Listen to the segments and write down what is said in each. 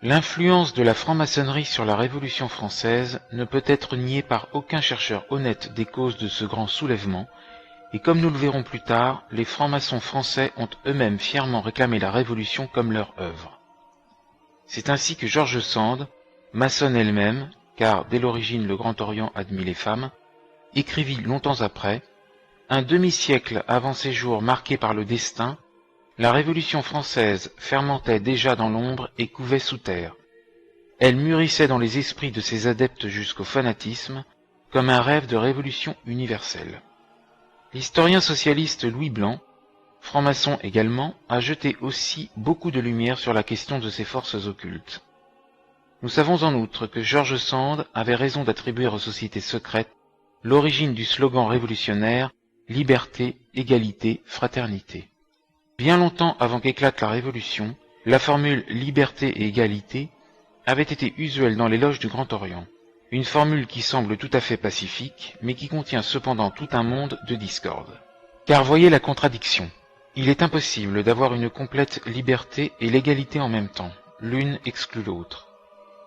L'influence de la franc-maçonnerie sur la Révolution française ne peut être niée par aucun chercheur honnête des causes de ce grand soulèvement, et comme nous le verrons plus tard, les francs-maçons français ont eux-mêmes fièrement réclamé la Révolution comme leur œuvre. C'est ainsi que George Sand, maçonne elle-même, car dès l'origine le Grand Orient admit les femmes, écrivit longtemps après, « Un demi-siècle avant ces jours marqués par le destin, la Révolution française fermentait déjà dans l'ombre et couvait sous terre. Elle mûrissait dans les esprits de ses adeptes jusqu'au fanatisme, comme un rêve de révolution universelle. » L'historien socialiste Louis Blanc, franc-maçon également, a jeté aussi beaucoup de lumière sur la question de ces forces occultes. Nous savons en outre que George Sand avait raison d'attribuer aux sociétés secrètes l'origine du slogan révolutionnaire « Liberté, égalité, fraternité ». Bien longtemps avant qu'éclate la Révolution, la formule « liberté et égalité » avait été usuelle dans les loges du Grand Orient. Une formule qui semble tout à fait pacifique, mais qui contient cependant tout un monde de discorde. Car voyez la contradiction. Il est impossible d'avoir une complète liberté et l'égalité en même temps. L'une exclut l'autre.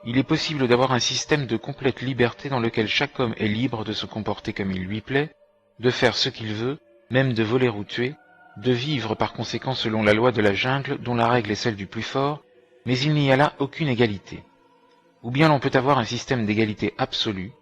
Il est possible d'avoir un système de complète liberté dans lequel chaque homme est libre de se comporter comme il lui plaît, de faire ce qu'il veut, même de voler ou tuer, de vivre par conséquent selon la loi de la jungle dont la règle est celle du plus fort, mais il n'y a là aucune égalité. Ou bien l'on peut avoir un système d'égalité absolue,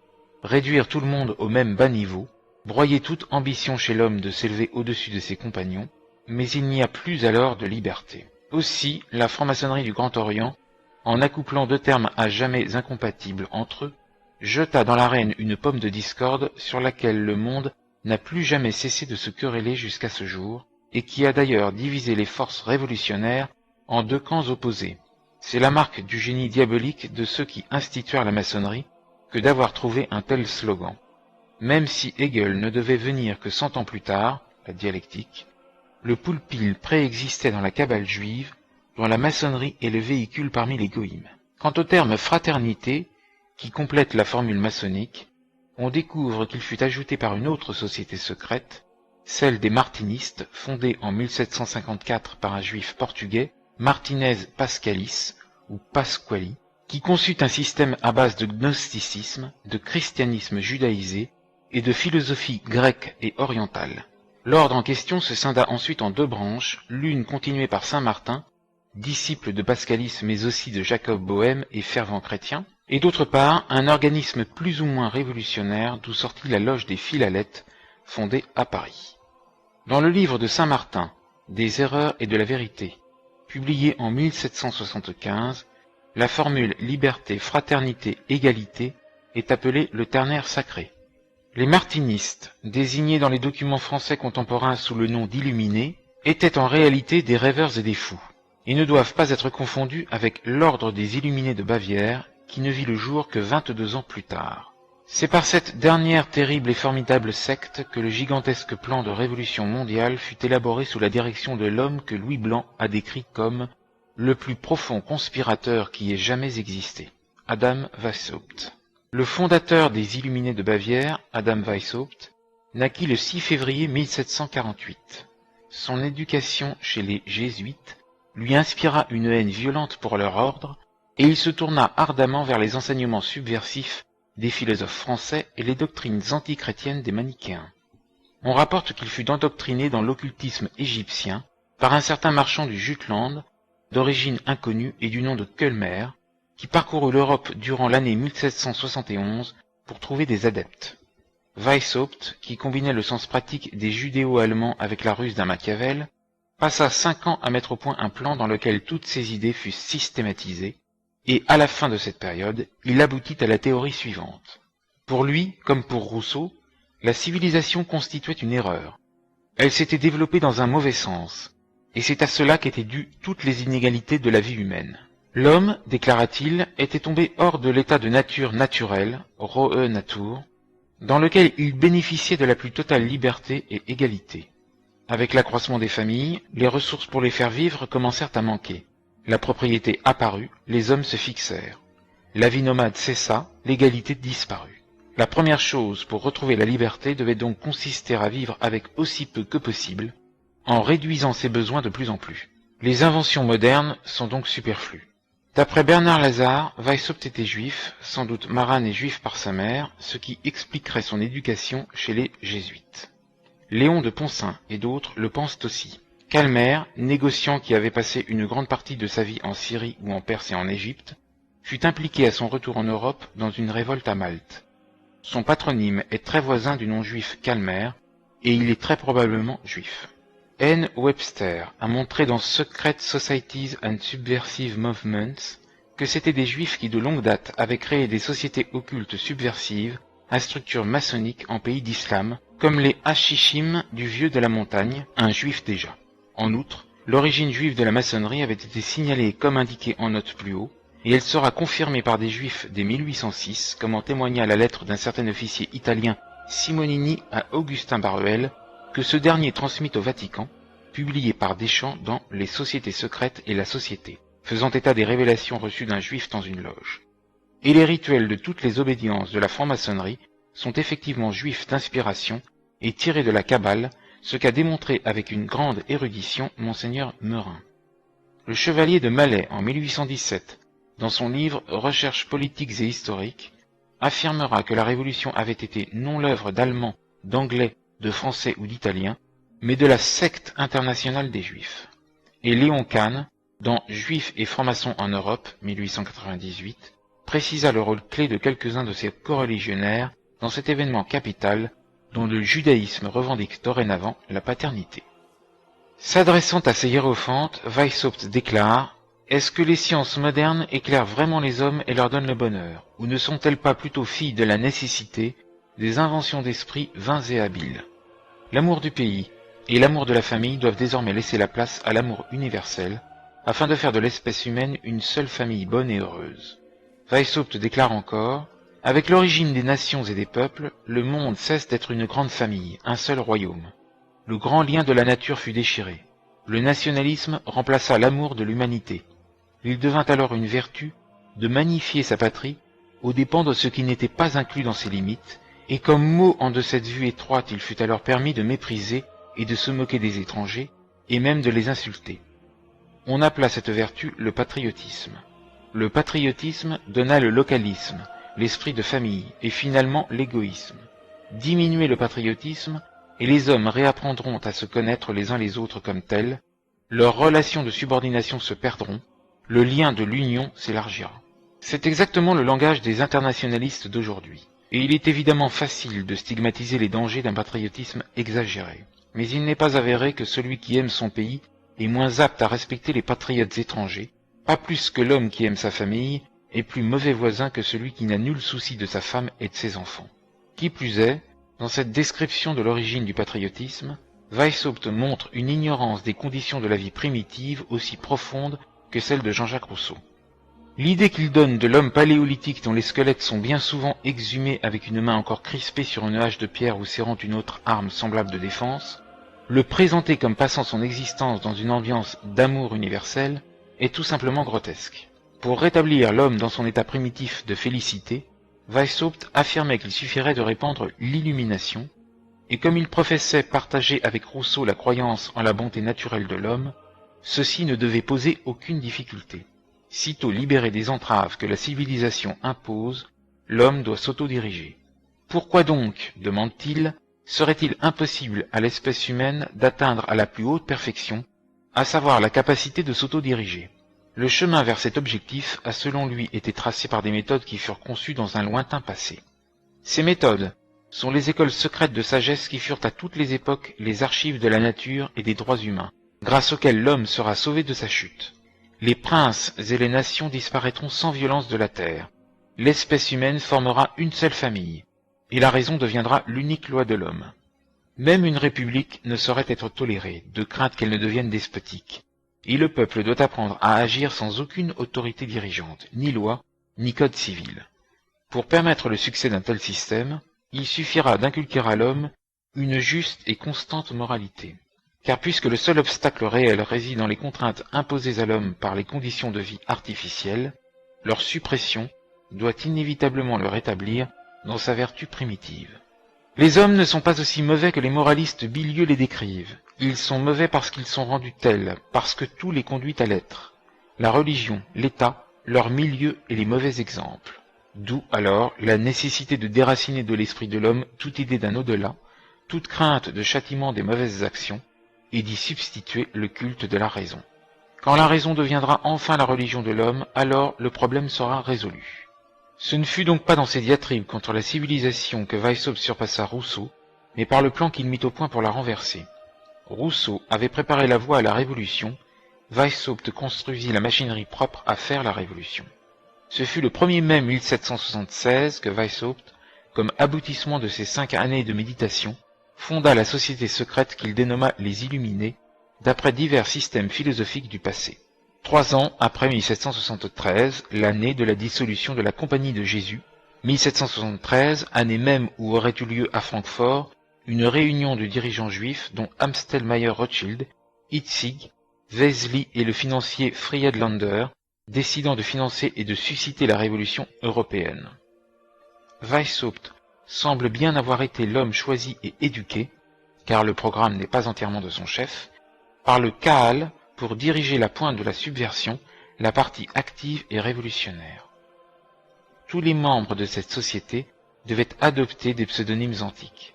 réduire tout le monde au même bas niveau, broyer toute ambition chez l'homme de s'élever au-dessus de ses compagnons, mais il n'y a plus alors de liberté. Aussi, la franc-maçonnerie du Grand Orient, en accouplant deux termes à jamais incompatibles entre eux, jeta dans l'arène une pomme de discorde sur laquelle le monde n'a plus jamais cessé de se quereller jusqu'à ce jour, et qui a d'ailleurs divisé les forces révolutionnaires en deux camps opposés. C'est la marque du génie diabolique de ceux qui instituèrent la maçonnerie que d'avoir trouvé un tel slogan. Même si Hegel ne devait venir que 100 ans plus tard, la dialectique, le poulpile préexistait dans la Kabbale juive, dont la maçonnerie est le véhicule parmi les goïms. Quant au terme fraternité, qui complète la formule maçonnique, on découvre qu'il fut ajouté par une autre société secrète, celle des martinistes, fondée en 1754 par un juif portugais, Martinez Pascalis, ou Pasquali, qui conçut un système à base de gnosticisme, de christianisme judaïsé et de philosophie grecque et orientale. L'ordre en question se scinda ensuite en deux branches, l'une continuée par saint Martin, disciple de Pascalis mais aussi de Jacob Bohème et fervent chrétien, et d'autre part un organisme plus ou moins révolutionnaire d'où sortit la loge des Philalètes, fondée à Paris. Dans le livre de saint Martin, des erreurs et de la vérité, publié en 1775, la formule liberté, fraternité, égalité est appelée le ternaire sacré. Les martinistes, désignés dans les documents français contemporains sous le nom d'illuminés, étaient en réalité des rêveurs et des fous, et ne doivent pas être confondus avec l'ordre des Illuminés de Bavière, qui ne vit le jour que 22 ans plus tard. C'est par cette dernière terrible et formidable secte que le gigantesque plan de révolution mondiale fut élaboré sous la direction de l'homme que Louis Blanc a décrit comme le plus profond conspirateur qui ait jamais existé, Adam Weishaupt. Le fondateur des Illuminés de Bavière, Adam Weishaupt, naquit le 6 février 1748. Son éducation chez les Jésuites lui inspira une haine violente pour leur ordre, et il se tourna ardemment vers les enseignements subversifs des philosophes français et les doctrines antichrétiennes des manichéens. On rapporte qu'il fut endoctriné dans l'occultisme égyptien par un certain marchand du Jutland, d'origine inconnue et du nom de Kölmer, qui parcourut l'Europe durant l'année 1771 pour trouver des adeptes. Weishaupt, qui combinait le sens pratique des judéo-allemands avec la ruse d'un Machiavel, passa 5 ans à mettre au point un plan dans lequel toutes ses idées fussent systématisées, et à la fin de cette période, il aboutit à la théorie suivante. Pour lui, comme pour Rousseau, la civilisation constituait une erreur. Elle s'était développée dans un mauvais sens, et c'est à cela qu'étaient dues toutes les inégalités de la vie humaine. L'homme, déclara-t-il, était tombé hors de l'état de nature naturelle, rohe Natur, dans lequel il bénéficiait de la plus totale liberté et égalité. Avec l'accroissement des familles, les ressources pour les faire vivre commencèrent à manquer. La propriété apparut, les hommes se fixèrent. La vie nomade cessa, l'égalité disparut. La première chose pour retrouver la liberté devait donc consister à vivre avec aussi peu que possible, en réduisant ses besoins de plus en plus. Les inventions modernes sont donc superflues. D'après Bernard Lazare, Weishaupt était juif, sans doute Maran est juif par sa mère, ce qui expliquerait son éducation chez les jésuites. Léon de Poncin et d'autres le pensent aussi. Calmer, négociant qui avait passé une grande partie de sa vie en Syrie ou en Perse et en Égypte, fut impliqué à son retour en Europe dans une révolte à Malte. Son patronyme est très voisin du nom juif Calmer, et il est très probablement juif. N. Webster a montré dans Secret Societies and Subversive Movements que c'étaient des juifs qui de longue date avaient créé des sociétés occultes subversives à structure maçonnique en pays d'islam, comme les Hashishim du Vieux de la Montagne, un juif déjà. En outre, l'origine juive de la maçonnerie avait été signalée comme indiqué en note plus haut, et elle sera confirmée par des juifs dès 1806, comme en témoigna la lettre d'un certain officier italien Simonini à Augustin Baruel, que ce dernier transmit au Vatican, publié par Deschamps dans Les Sociétés secrètes et la Société, faisant état des révélations reçues d'un juif dans une loge. Et les rituels de toutes les obédiences de la franc-maçonnerie sont effectivement juifs d'inspiration et tirés de la Kabbale, ce qu'a démontré avec une grande érudition Monseigneur Meurin. Le chevalier de Malais, en 1817, dans son livre Recherches politiques et historiques, affirmera que la Révolution avait été non l'œuvre d'Allemands, d'Anglais, de Français ou d'Italiens, mais de la secte internationale des Juifs. Et Léon Kahn, dans Juifs et francs-maçons en Europe, 1898, précisa le rôle clé de quelques-uns de ses coreligionnaires dans cet événement capital dont le judaïsme revendique dorénavant la paternité. S'adressant à ses hiérophantes, Weishaupt déclare « Est-ce que les sciences modernes éclairent vraiment les hommes et leur donnent le bonheur, ou ne sont-elles pas plutôt filles de la nécessité, des inventions d'esprit vains et habiles? L'amour du pays et l'amour de la famille doivent désormais laisser la place à l'amour universel, afin de faire de l'espèce humaine une seule famille bonne et heureuse. » Weishaupt déclare encore « Avec l'origine des nations et des peuples, le monde cesse d'être une grande famille, un seul royaume. Le grand lien de la nature fut déchiré. Le nationalisme remplaça l'amour de l'humanité. Il devint alors une vertu de magnifier sa patrie aux dépens de ce qui n'était pas inclus dans ses limites, et comme mot en de cette vue étroite il fut alors permis de mépriser et de se moquer des étrangers, et même de les insulter. On appela cette vertu le patriotisme. Le patriotisme donna le localisme, l'esprit de famille, et finalement l'égoïsme. Diminuez le patriotisme, et les hommes réapprendront à se connaître les uns les autres comme tels, leurs relations de subordination se perdront, le lien de l'union s'élargira. C'est exactement le langage des internationalistes d'aujourd'hui, et il est évidemment facile de stigmatiser les dangers d'un patriotisme exagéré. Mais il n'est pas avéré que celui qui aime son pays est moins apte à respecter les patriotes étrangers, pas plus que l'homme qui aime sa famille est plus mauvais voisin que celui qui n'a nul souci de sa femme et de ses enfants. Qui plus est, dans cette description de l'origine du patriotisme, Weishaupt montre une ignorance des conditions de la vie primitive aussi profonde que celle de Jean-Jacques Rousseau. L'idée qu'il donne de l'homme paléolithique dont les squelettes sont bien souvent exhumés avec une main encore crispée sur une hache de pierre ou serrant une autre arme semblable de défense, le présenter comme passant son existence dans une ambiance d'amour universel, est tout simplement grotesque. Pour rétablir l'homme dans son état primitif de félicité, Weishaupt affirmait qu'il suffirait de répandre l'illumination, et comme il professait partager avec Rousseau la croyance en la bonté naturelle de l'homme, ceci ne devait poser aucune difficulté. Sitôt libéré des entraves que la civilisation impose, l'homme doit s'autodiriger. Pourquoi donc, demande-t-il, serait-il impossible à l'espèce humaine d'atteindre à la plus haute perfection, à savoir la capacité de s'autodiriger? Le chemin vers cet objectif a selon lui été tracé par des méthodes qui furent conçues dans un lointain passé. Ces méthodes sont les écoles secrètes de sagesse qui furent à toutes les époques les archives de la nature et des droits humains, grâce auxquelles l'homme sera sauvé de sa chute. Les princes et les nations disparaîtront sans violence de la terre. L'espèce humaine formera une seule famille, et la raison deviendra l'unique loi de l'homme. Même une république ne saurait être tolérée, de crainte qu'elle ne devienne despotique. Et le peuple doit apprendre à agir sans aucune autorité dirigeante, ni loi, ni code civil. Pour permettre le succès d'un tel système, il suffira d'inculquer à l'homme une juste et constante moralité. Car puisque le seul obstacle réel réside dans les contraintes imposées à l'homme par les conditions de vie artificielles, leur suppression doit inévitablement le rétablir dans sa vertu primitive. Les hommes ne sont pas aussi mauvais que les moralistes bilieux les décrivent. Ils sont mauvais parce qu'ils sont rendus tels, parce que tout les conduit à l'être. La religion, l'État, leur milieu et les mauvais exemples. D'où alors la nécessité de déraciner de l'esprit de l'homme toute idée d'un au-delà, toute crainte de châtiment des mauvaises actions, et d'y substituer le culte de la raison. Quand la raison deviendra enfin la religion de l'homme, alors le problème sera résolu. Ce ne fut donc pas dans ses diatribes contre la civilisation que Weishaupt surpassa Rousseau, mais par le plan qu'il mit au point pour la renverser. Rousseau avait préparé la voie à la révolution, Weishaupt construisit la machinerie propre à faire la révolution. Ce fut le 1er mai 1776 que Weishaupt, comme aboutissement de ses 5 années de méditation, fonda la société secrète qu'il dénomma les Illuminés, d'après divers systèmes philosophiques du passé. 3 ans après 1773, l'année de la dissolution de la Compagnie de Jésus, 1773, année même où aurait eu lieu à Francfort une réunion de dirigeants juifs dont Amstel Meyer-Rothschild, Hitzig, Wesley et le financier Friedlander, décidant de financer et de susciter la révolution européenne. Weishaupt semble bien avoir été l'homme choisi et éduqué, car le programme n'est pas entièrement de son chef, par le Kahal pour diriger la pointe de la subversion, la partie active et révolutionnaire. Tous les membres de cette société devaient adopter des pseudonymes antiques.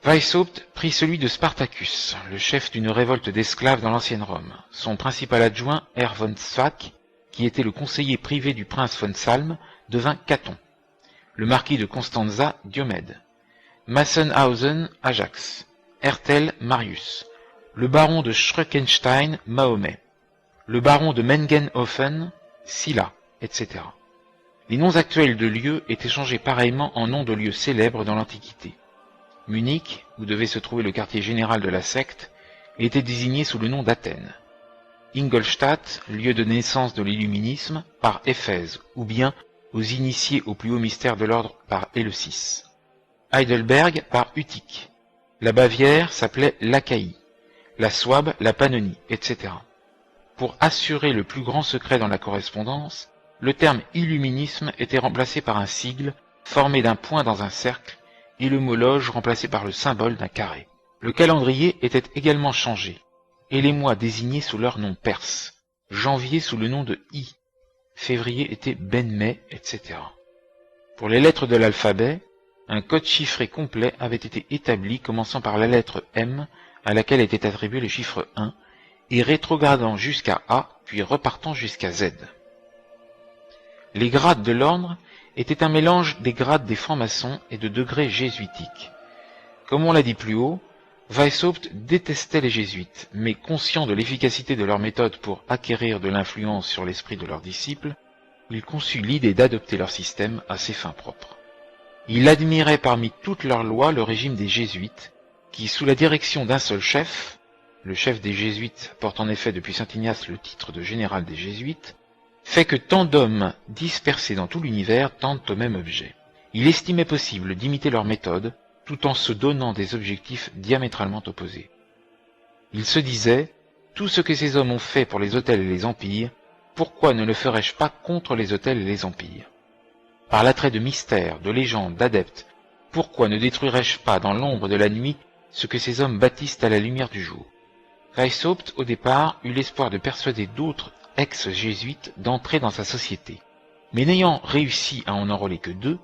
Weishaupt prit celui de Spartacus, le chef d'une révolte d'esclaves dans l'ancienne Rome. Son principal adjoint, Herr von Zwack, qui était le conseiller privé du prince von Salm, devint Caton. Le marquis de Constanza, Diomède. Massenhausen, Ajax. Hertel, Marius. Le baron de Schreckenstein, Mahomet. Le baron de Mengenhofen, Sylla, etc. Les noms actuels de lieux étaient changés pareillement en noms de lieux célèbres dans l'Antiquité. Munich, où devait se trouver le quartier général de la secte, était désigné sous le nom d'Athènes. Ingolstadt, lieu de naissance de l'illuminisme, par Éphèse, ou bien aux initiés au plus haut mystère de l'ordre par Éleusis. Heidelberg par Utique. La Bavière s'appelait l'Achaïe, la Souabe la Pannonie, etc. Pour assurer le plus grand secret dans la correspondance, le terme illuminisme était remplacé par un sigle formé d'un point dans un cercle et le mot loge remplacé par le symbole d'un carré. Le calendrier était également changé, et les mois désignés sous leur nom perse, janvier sous le nom de I, février était Ben-Mai, etc. Pour les lettres de l'alphabet, un code chiffré complet avait été établi commençant par la lettre M, à laquelle était attribué le chiffre 1, et rétrogradant jusqu'à A, puis repartant jusqu'à Z. Les grades de l'ordre étaient un mélange des grades des francs-maçons et de degrés jésuitiques. Comme on l'a dit plus haut, Weishaupt détestait les jésuites, mais conscient de l'efficacité de leur méthode pour acquérir de l'influence sur l'esprit de leurs disciples, il conçut l'idée d'adopter leur système à ses fins propres. Il admirait parmi toutes leurs lois le régime des jésuites, qui, sous la direction d'un seul chef, le chef des jésuites porte en effet depuis saint Ignace le titre de général des jésuites, fait que tant d'hommes dispersés dans tout l'univers tendent au même objet. Il estimait possible d'imiter leur méthode, tout en se donnant des objectifs diamétralement opposés. Il se disait, tout ce que ces hommes ont fait pour les autels et les empires, pourquoi ne le ferais-je pas contre les autels et les empires? Par l'attrait de mystères, de légendes, d'adeptes, pourquoi ne détruirais-je pas dans l'ombre de la nuit ce que ces hommes bâtissent à la lumière du jour? Weishaupt, au départ, eut l'espoir de persuader d'autres ex-jésuites d'entrer dans sa société. Mais n'ayant réussi à en enrôler que 2,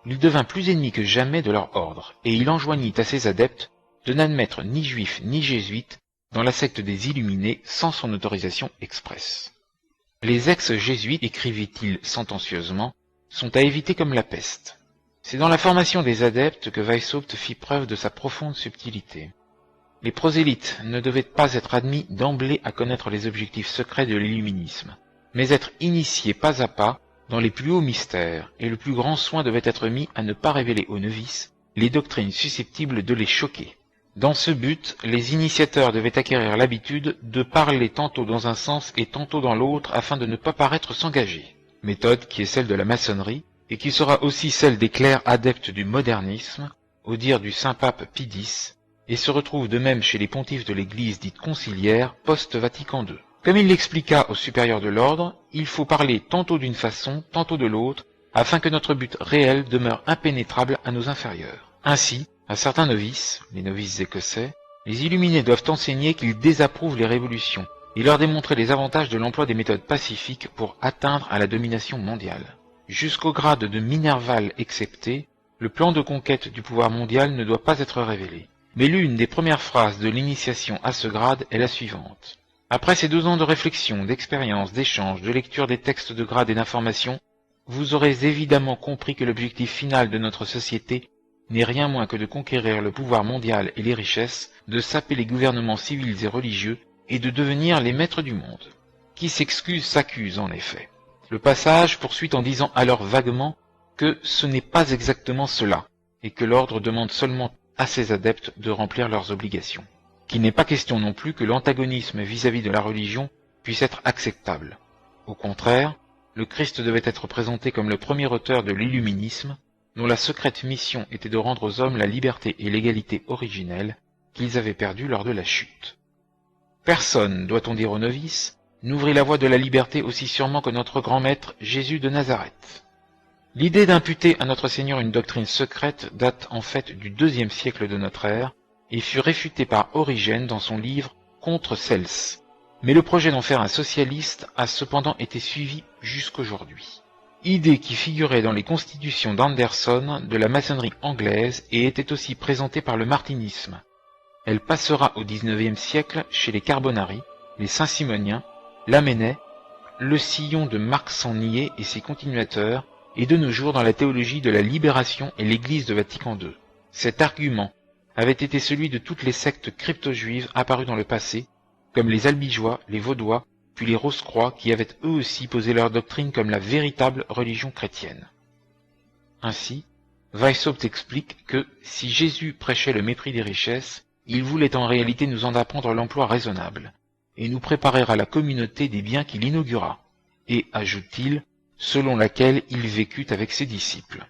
il devint plus ennemi que jamais de leur ordre, et il enjoignit à ses adeptes de n'admettre ni juifs ni jésuites dans la secte des Illuminés sans son autorisation expresse. Les ex-jésuites, écrivit-il sentencieusement, sont à éviter comme la peste. C'est dans la formation des adeptes que Weishaupt fit preuve de sa profonde subtilité. Les prosélytes ne devaient pas être admis d'emblée à connaître les objectifs secrets de l'illuminisme, mais être initiés pas à pas dans les plus hauts mystères, et le plus grand soin devait être mis à ne pas révéler aux novices les doctrines susceptibles de les choquer. Dans ce but, les initiateurs devaient acquérir l'habitude de parler tantôt dans un sens et tantôt dans l'autre afin de ne pas paraître s'engager, méthode qui est celle de la maçonnerie, et qui sera aussi celle des clercs adeptes du modernisme, au dire du Saint-Pape Pie X, et se retrouve de même chez les pontifes de l'Église dite conciliaire post-Vatican II. Comme il l'expliqua aux supérieurs de l'ordre, il faut parler tantôt d'une façon, tantôt de l'autre, afin que notre but réel demeure impénétrable à nos inférieurs. Ainsi, à certains novices, les novices écossais, les illuminés doivent enseigner qu'ils désapprouvent les révolutions, et leur démontrer les avantages de l'emploi des méthodes pacifiques pour atteindre à la domination mondiale. Jusqu'au grade de Minerval excepté, le plan de conquête du pouvoir mondial ne doit pas être révélé. Mais l'une des premières phrases de l'initiation à ce grade est la suivante. Après ces 2 ans de réflexion, d'expérience, d'échange, de lecture des textes de grade et d'information, vous aurez évidemment compris que l'objectif final de notre société n'est rien moins que de conquérir le pouvoir mondial et les richesses, de saper les gouvernements civils et religieux, et de devenir les maîtres du monde. Qui s'excuse s'accuse, en effet. Le passage poursuit en disant alors vaguement que ce n'est pas exactement cela, et que l'ordre demande seulement à ses adeptes de remplir leurs obligations. Qu'il n'est pas question non plus que l'antagonisme vis-à-vis de la religion puisse être acceptable. Au contraire, le Christ devait être présenté comme le premier auteur de l'illuminisme, dont la secrète mission était de rendre aux hommes la liberté et l'égalité originelle qu'ils avaient perdues lors de la chute. Personne, doit-on dire aux novices, n'ouvrit la voie de la liberté aussi sûrement que notre grand maître Jésus de Nazareth. L'idée d'imputer à notre Seigneur une doctrine secrète date en fait du IIe siècle de notre ère et fut réfutée par Origène dans son livre Contre Cels. Mais le projet d'en faire un socialiste a cependant été suivi jusqu'aujourd'hui. Idée qui figurait dans les constitutions d'Anderson de la maçonnerie anglaise et était aussi présentée par le martinisme. Elle passera au XIXe siècle chez les Carbonari, les Saint-Simoniens, Lamennais, le Sillon de Marc-Sangnier et ses continuateurs, et de nos jours dans la théologie de la libération et l'Église de Vatican II. Cet argument avait été celui de toutes les sectes crypto-juives apparues dans le passé, comme les Albigeois, les Vaudois, puis les Rose-Croix, qui avaient eux aussi posé leur doctrine comme la véritable religion chrétienne. Ainsi, Weishaupt explique que, si Jésus prêchait le mépris des richesses, il voulait en réalité nous en apprendre l'emploi raisonnable, et nous préparer à la communauté des biens qu'il inaugura, et, ajoute-t-il, selon laquelle il vécut avec ses disciples.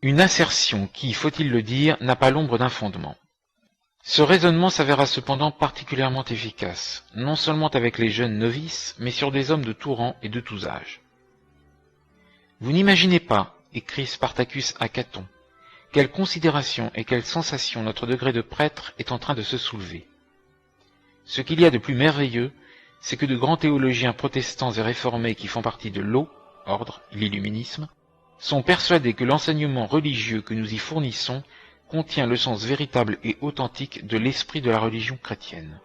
Une assertion qui, faut-il le dire, n'a pas l'ombre d'un fondement. Ce raisonnement s'avéra cependant particulièrement efficace, non seulement avec les jeunes novices, mais sur des hommes de tout rang et de tous âges. Vous n'imaginez pas, écrit Spartacus à Caton, quelle considération et quelle sensation notre degré de prêtre est en train de se soulever. Ce qu'il y a de plus merveilleux, c'est que de grands théologiens protestants et réformés qui font partie de l'eau, ordre, l'illuminisme, sont persuadés que l'enseignement religieux que nous y fournissons contient le sens véritable et authentique de l'esprit de la religion chrétienne.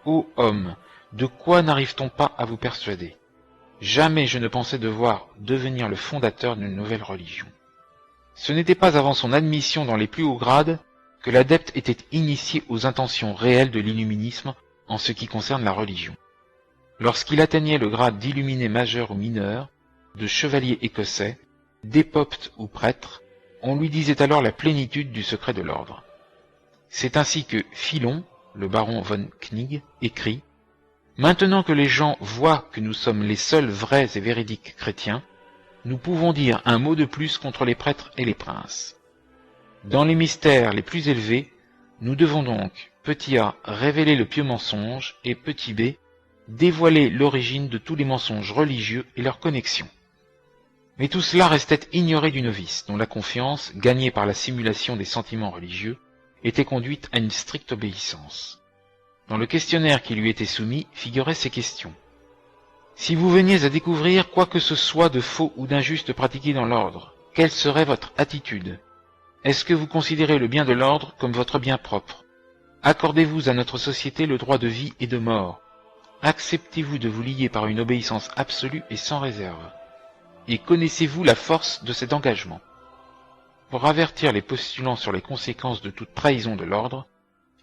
Ô homme, de quoi n'arrive-t-on pas à vous persuader? Jamais je ne pensais devoir devenir le fondateur d'une nouvelle religion. Ce n'était pas avant son admission dans les plus hauts grades que l'adepte était initié aux intentions réelles de l'illuminisme en ce qui concerne la religion. Lorsqu'il atteignait le grade d'illuminé majeur ou mineur, de chevalier écossais, d'épopte ou prêtre, on lui disait alors la plénitude du secret de l'ordre. C'est ainsi que Philon, le baron von Knig, écrit « Maintenant que les gens voient que nous sommes les seuls vrais et véridiques chrétiens, nous pouvons dire un mot de plus contre les prêtres et les princes. Dans les mystères les plus élevés, nous devons donc, petit a, révéler le pieux mensonge, et petit b, dévoiler l'origine de tous les mensonges religieux et leurs connexions. » Mais tout cela restait ignoré du novice, dont la confiance, gagnée par la simulation des sentiments religieux, était conduite à une stricte obéissance. Dans le questionnaire qui lui était soumis figuraient ces questions. Si vous veniez à découvrir quoi que ce soit de faux ou d'injuste pratiqué dans l'ordre, quelle serait votre attitude? Est-ce que vous considérez le bien de l'ordre comme votre bien propre? Accordez-vous à notre société le droit de vie et de mort? Acceptez-vous de vous lier par une obéissance absolue et sans réserve? Et connaissez-vous la force de cet engagement? Pour avertir les postulants sur les conséquences de toute trahison de l'ordre,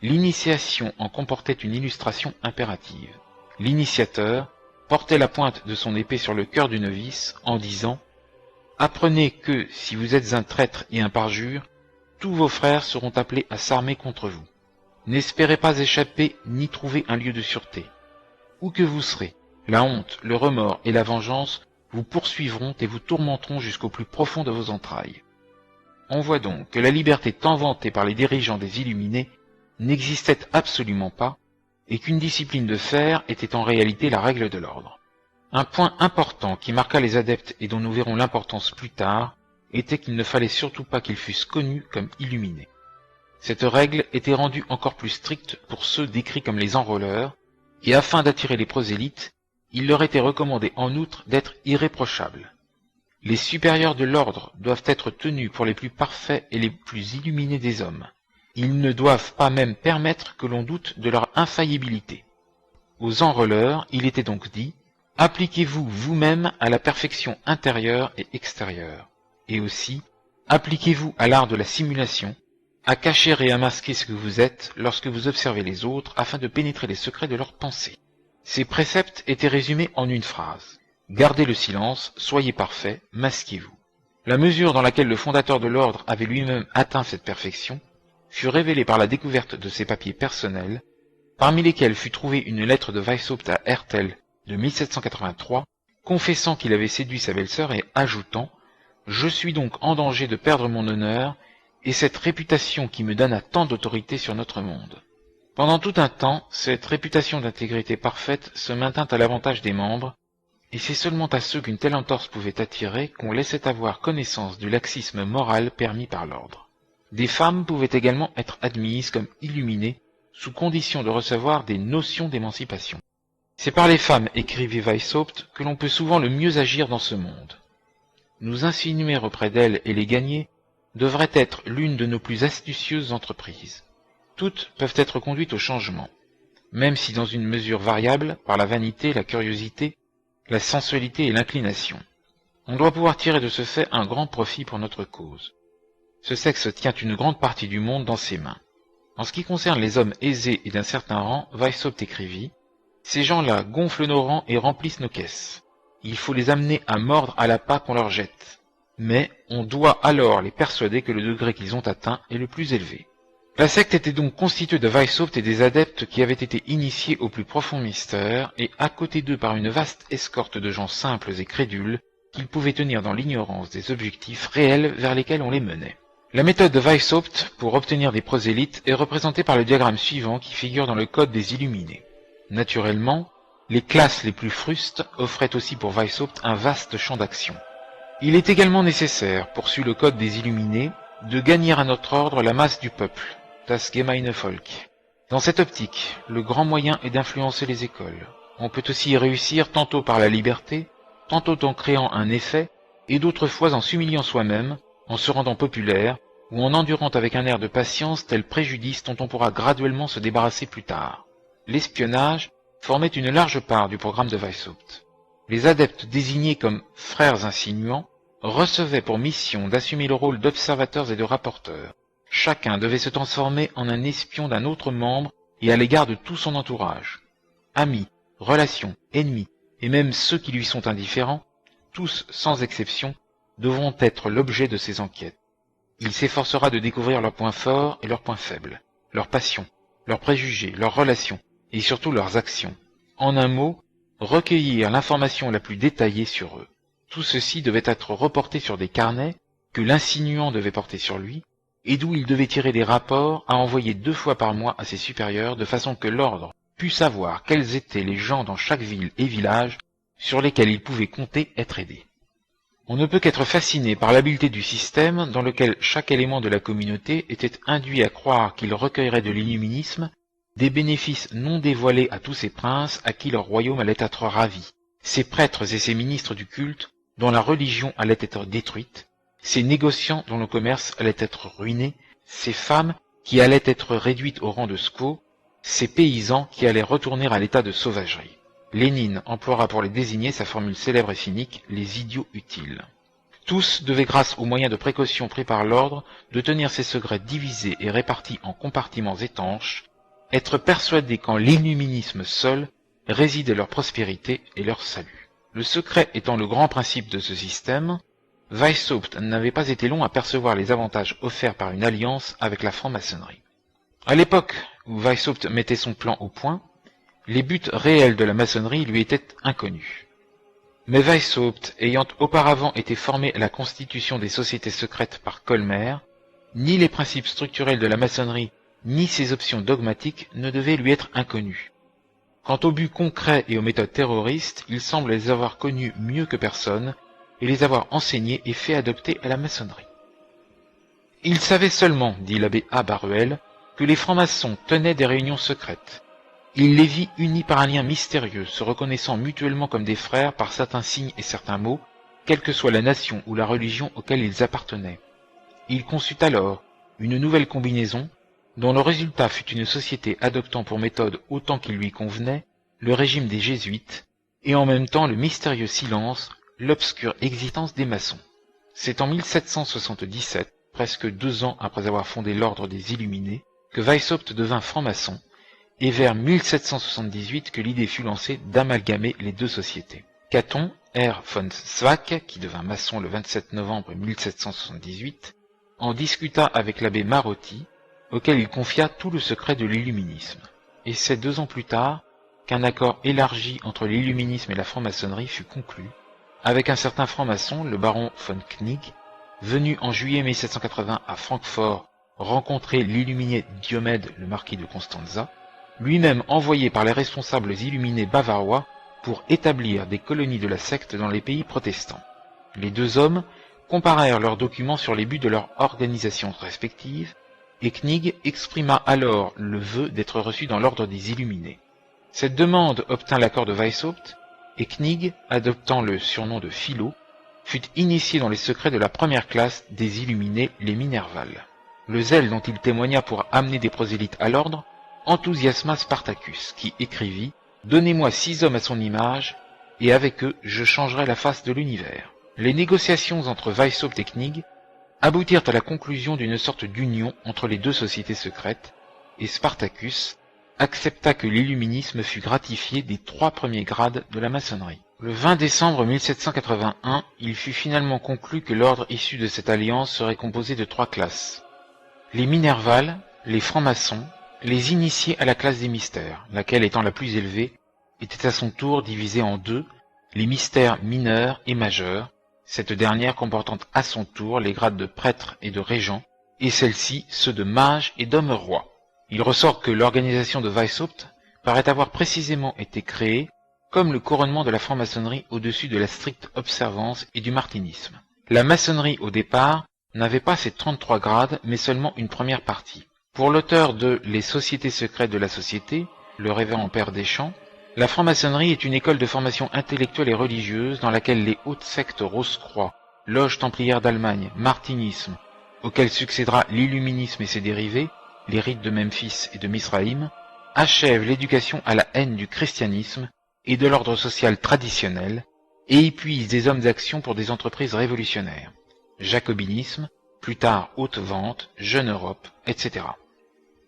l'initiation en comportait une illustration impérative. L'initiateur portait la pointe de son épée sur le cœur du novice en disant « Apprenez que, si vous êtes un traître et un parjure, tous vos frères seront appelés à s'armer contre vous. N'espérez pas échapper ni trouver un lieu de sûreté. Où que vous serez, la honte, le remords et la vengeance vous poursuivront et vous tourmenteront jusqu'au plus profond de vos entrailles. » On voit donc que la liberté tant vantée par les dirigeants des Illuminés n'existait absolument pas, et qu'une discipline de fer était en réalité la règle de l'ordre. Un point important qui marqua les adeptes et dont nous verrons l'importance plus tard, était qu'il ne fallait surtout pas qu'ils fussent connus comme illuminés. Cette règle était rendue encore plus stricte pour ceux décrits comme les enrôleurs, et afin d'attirer les prosélytes, il leur était recommandé en outre d'être irréprochables. Les supérieurs de l'ordre doivent être tenus pour les plus parfaits et les plus illuminés des hommes. Ils ne doivent pas même permettre que l'on doute de leur infaillibilité. Aux enrôleurs, il était donc dit « Appliquez-vous vous-même à la perfection intérieure et extérieure, et aussi appliquez-vous à l'art de la simulation, à cacher et à masquer ce que vous êtes lorsque vous observez les autres afin de pénétrer les secrets de leurs pensées. » Ces préceptes étaient résumés en une phrase. Gardez le silence, soyez parfaits, masquez-vous. La mesure dans laquelle le fondateur de l'ordre avait lui-même atteint cette perfection fut révélée par la découverte de ses papiers personnels, parmi lesquels fut trouvée une lettre de Weishaupt à Hertel de 1783, confessant qu'il avait séduit sa belle-sœur et ajoutant « Je suis donc en danger de perdre mon honneur et cette réputation qui me donne à tant d'autorité sur notre monde. » Pendant tout un temps, cette réputation d'intégrité parfaite se maintint à l'avantage des membres, et c'est seulement à ceux qu'une telle entorse pouvait attirer qu'on laissait avoir connaissance du laxisme moral permis par l'ordre. Des femmes pouvaient également être admises comme illuminées, sous condition de recevoir des notions d'émancipation. C'est par les femmes, écrivait Weishaupt, que l'on peut souvent le mieux agir dans ce monde. Nous insinuer auprès d'elles et les gagner devrait être l'une de nos plus astucieuses entreprises. Toutes peuvent être conduites au changement, même si dans une mesure variable, par la vanité, la curiosité, la sensualité et l'inclination. On doit pouvoir tirer de ce fait un grand profit pour notre cause. Ce sexe tient une grande partie du monde dans ses mains. En ce qui concerne les hommes aisés et d'un certain rang, Weishaupt écrivit « Ces gens-là gonflent nos rangs et remplissent nos caisses. Il faut les amener à mordre à l'appât qu'on leur jette. Mais on doit alors les persuader que le degré qu'ils ont atteint est le plus élevé. » La secte était donc constituée de Weishaupt et des adeptes qui avaient été initiés au plus profond mystère, et à côté d'eux par une vaste escorte de gens simples et crédules, qu'ils pouvaient tenir dans l'ignorance des objectifs réels vers lesquels on les menait. La méthode de Weishaupt pour obtenir des prosélytes est représentée par le diagramme suivant qui figure dans le Code des Illuminés. Naturellement, les classes les plus frustes offraient aussi pour Weishaupt un vaste champ d'action. Il est également nécessaire, poursuit le Code des Illuminés, de gagner à notre ordre la masse du peuple, das gemeine Volk. Dans cette optique, le grand moyen est d'influencer les écoles. On peut aussi y réussir tantôt par la liberté, tantôt en créant un effet, et d'autres fois en s'humiliant soi-même, en se rendant populaire, ou en endurant avec un air de patience tel préjudice dont on pourra graduellement se débarrasser plus tard. L'espionnage formait une large part du programme de Weishaupt. Les adeptes désignés comme « frères insinuants » recevaient pour mission d'assumer le rôle d'observateurs et de rapporteurs. Chacun devait se transformer en un espion d'un autre membre et à l'égard de tout son entourage. Amis, relations, ennemis, et même ceux qui lui sont indifférents, tous sans exception, devront être l'objet de ces enquêtes. Il s'efforcera de découvrir leurs points forts et leurs points faibles, leurs passions, leurs préjugés, leurs relations, et surtout leurs actions. En un mot, recueillir l'information la plus détaillée sur eux. Tout ceci devait être reporté sur des carnets que l'insinuant devait porter sur lui, et d'où il devait tirer des rapports à envoyer 2 fois par mois à ses supérieurs, de façon que l'ordre pût savoir quels étaient les gens dans chaque ville et village sur lesquels il pouvait compter être aidé. On ne peut qu'être fasciné par l'habileté du système dans lequel chaque élément de la communauté était induit à croire qu'il recueillerait de l'illuminisme des bénéfices non dévoilés à tous ces princes à qui leur royaume allait être ravi, ces prêtres et ces ministres du culte dont la religion allait être détruite, ces négociants dont le commerce allait être ruiné, ces femmes qui allaient être réduites au rang de squaws, ces paysans qui allaient retourner à l'état de sauvagerie. Lénine emploiera pour les désigner sa formule célèbre et cynique « les idiots utiles ». Tous devaient, grâce aux moyens de précaution pris par l'ordre, de tenir ces secrets divisés et répartis en compartiments étanches, être persuadés qu'en l'illuminisme seul résidait leur prospérité et leur salut. Le secret étant le grand principe de ce système, Weishaupt n'avait pas été long à percevoir les avantages offerts par une alliance avec la franc-maçonnerie. À l'époque où Weishaupt mettait son plan au point, les buts réels de la maçonnerie lui étaient inconnus. Mais Weishaupt, ayant auparavant été formé à la constitution des sociétés secrètes par Colmer, ni les principes structurels de la maçonnerie, ni ses options dogmatiques ne devaient lui être inconnus. Quant aux buts concrets et aux méthodes terroristes, il semble les avoir connus mieux que personne, et les avoir enseignés et fait adopter à la maçonnerie. Il savait seulement, dit l'abbé A. Baruel, que les francs-maçons tenaient des réunions secrètes. Il les vit unis par un lien mystérieux, se reconnaissant mutuellement comme des frères par certains signes et certains mots, quelle que soit la nation ou la religion auquel ils appartenaient. Il conçut alors une nouvelle combinaison, dont le résultat fut une société adoptant pour méthode autant qu'il lui convenait le régime des jésuites, et en même temps le mystérieux silence, l'obscure existence des maçons. C'est en 1777, presque 2 ans après avoir fondé l'ordre des Illuminés, que Weishaupt devint franc-maçon, et vers 1778 que l'idée fut lancée d'amalgamer les deux sociétés. Caton, R. von Zwack, qui devint maçon le 27 novembre 1778, en discuta avec l'abbé Marotti, auquel il confia tout le secret de l'illuminisme. Et c'est 2 ans plus tard qu'un accord élargi entre l'illuminisme et la franc-maçonnerie fut conclu, avec un certain franc-maçon, le baron von Knig, venu en juillet 1780 à Francfort rencontrer l'illuminé Diomède, le marquis de Constanza, lui-même envoyé par les responsables illuminés bavarois pour établir des colonies de la secte dans les pays protestants. Les 2 hommes comparèrent leurs documents sur les buts de leurs organisations respectives, et Knig exprima alors le vœu d'être reçu dans l'ordre des Illuminés. Cette demande obtint l'accord de Weishaupt, et Knig, adoptant le surnom de Philo, fut initié dans les secrets de la première classe des Illuminés, les Minervales. Le zèle dont il témoigna pour amener des prosélytes à l'ordre enthousiasma Spartacus, qui écrivit « Donnez-moi 6 hommes à son image, et avec eux je changerai la face de l'univers ». Les négociations entre Weishaupt et Knig aboutirent à la conclusion d'une sorte d'union entre les deux sociétés secrètes, et Spartacus accepta que l'illuminisme fût gratifié des 3 premiers grades de la maçonnerie. Le 20 décembre 1781, il fut finalement conclu que l'ordre issu de cette alliance serait composé de 3 classes. Les Minervales, les francs-maçons, les initiés à la classe des mystères, laquelle étant la plus élevée, était à son tour divisée en 2, les mystères mineurs et majeurs, cette dernière comportant à son tour les grades de prêtre et de régent, et celle-ci ceux de mage et d'homme-roi. Il ressort que l'organisation de Weishaupt paraît avoir précisément été créée comme le couronnement de la franc-maçonnerie au-dessus de la stricte observance et du martinisme. La maçonnerie, au départ, n'avait pas ces 33 grades, mais seulement une première partie. Pour l'auteur de « Les sociétés secrètes de la société », le révérend père Deschamps, la franc-maçonnerie est une école de formation intellectuelle et religieuse dans laquelle les hautes sectes Rose-Croix, Loge templière d'Allemagne, martinisme, auquel succédera l'illuminisme et ses dérivés, les rites de Memphis et de Misraïm, achèvent l'éducation à la haine du christianisme et de l'ordre social traditionnel, et y puisent des hommes d'action pour des entreprises révolutionnaires. Jacobinisme, plus tard Haute Vente, Jeune Europe, etc.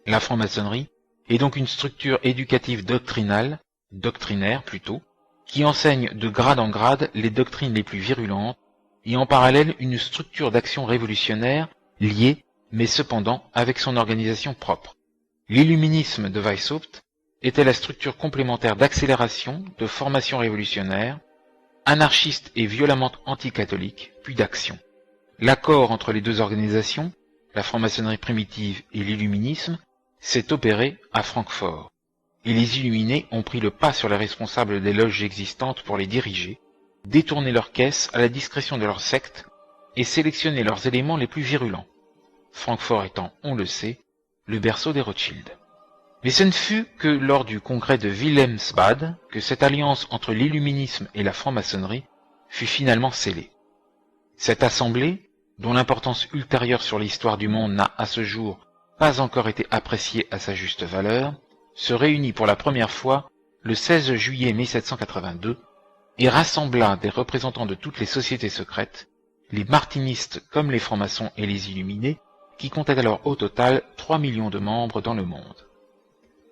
La franc-maçonnerie est donc une structure éducative doctrinaire plutôt, qui enseigne de grade en grade les doctrines les plus virulentes, et en parallèle une structure d'action révolutionnaire liée, mais cependant avec son organisation propre. L'illuminisme de Weishaupt était la structure complémentaire d'accélération, de formation révolutionnaire, anarchiste et violemment anticatholique, puis d'action. L'accord entre les 2 organisations, la franc-maçonnerie primitive et l'illuminisme, s'est opéré à Francfort, et les illuminés ont pris le pas sur les responsables des loges existantes pour les diriger, détourner leurs caisses à la discrétion de leur secte et sélectionner leurs éléments les plus virulents. Francfort étant, on le sait, le berceau des Rothschild. Mais ce ne fut que lors du congrès de Wilhelmsbad que cette alliance entre l'illuminisme et la franc-maçonnerie fut finalement scellée. Cette assemblée, dont l'importance ultérieure sur l'histoire du monde n'a à ce jour pas encore été appréciée à sa juste valeur, se réunit pour la première fois le 16 juillet 1782 et rassembla des représentants de toutes les sociétés secrètes, les martinistes comme les francs-maçons et les illuminés, qui comptaient alors au total 3 millions de membres dans le monde.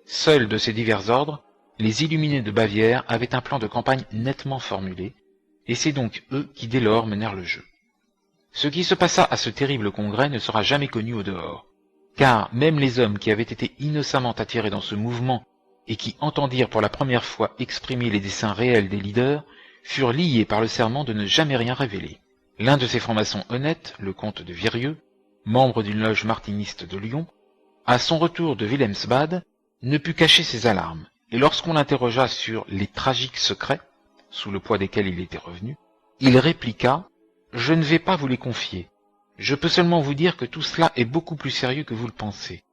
Seuls de ces divers ordres, les Illuminés de Bavière avaient un plan de campagne nettement formulé, et c'est donc eux qui dès lors menèrent le jeu. Ce qui se passa à ce terrible congrès ne sera jamais connu au dehors, car même les hommes qui avaient été innocemment attirés dans ce mouvement et qui entendirent pour la première fois exprimer les desseins réels des leaders furent liés par le serment de ne jamais rien révéler. L'un de ces francs-maçons honnêtes, le comte de Virieux, membre d'une loge martiniste de Lyon, à son retour de Wilhelmsbad, ne put cacher ses alarmes, et lorsqu'on l'interrogea sur les tragiques secrets, sous le poids desquels il était revenu, il répliqua « Je ne vais pas vous les confier. Je peux seulement vous dire que tout cela est beaucoup plus sérieux que vous le pensez.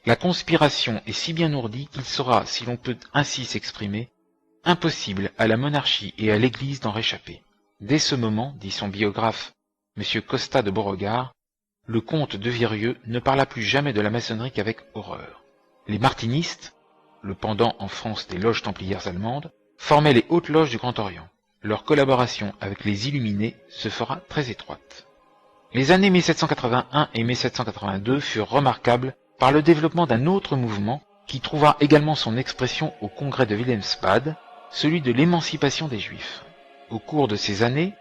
La conspiration est si bien ourdie qu'il sera, si l'on peut ainsi s'exprimer, impossible à la monarchie et à l'Église d'en réchapper. Dès ce moment, dit son biographe, M. Costa de Beauregard, le comte de Virieu ne parla plus jamais de la maçonnerie qu'avec horreur. Les martinistes, le pendant en France des loges templières allemandes, formaient les hautes loges du Grand Orient. Leur collaboration avec les Illuminés se fera très étroite. Les années 1781 et 1782 furent remarquables par le développement d'un autre mouvement qui trouva également son expression au congrès de Wilhelmsbad, celui de l'émancipation des Juifs. Au cours de ces années,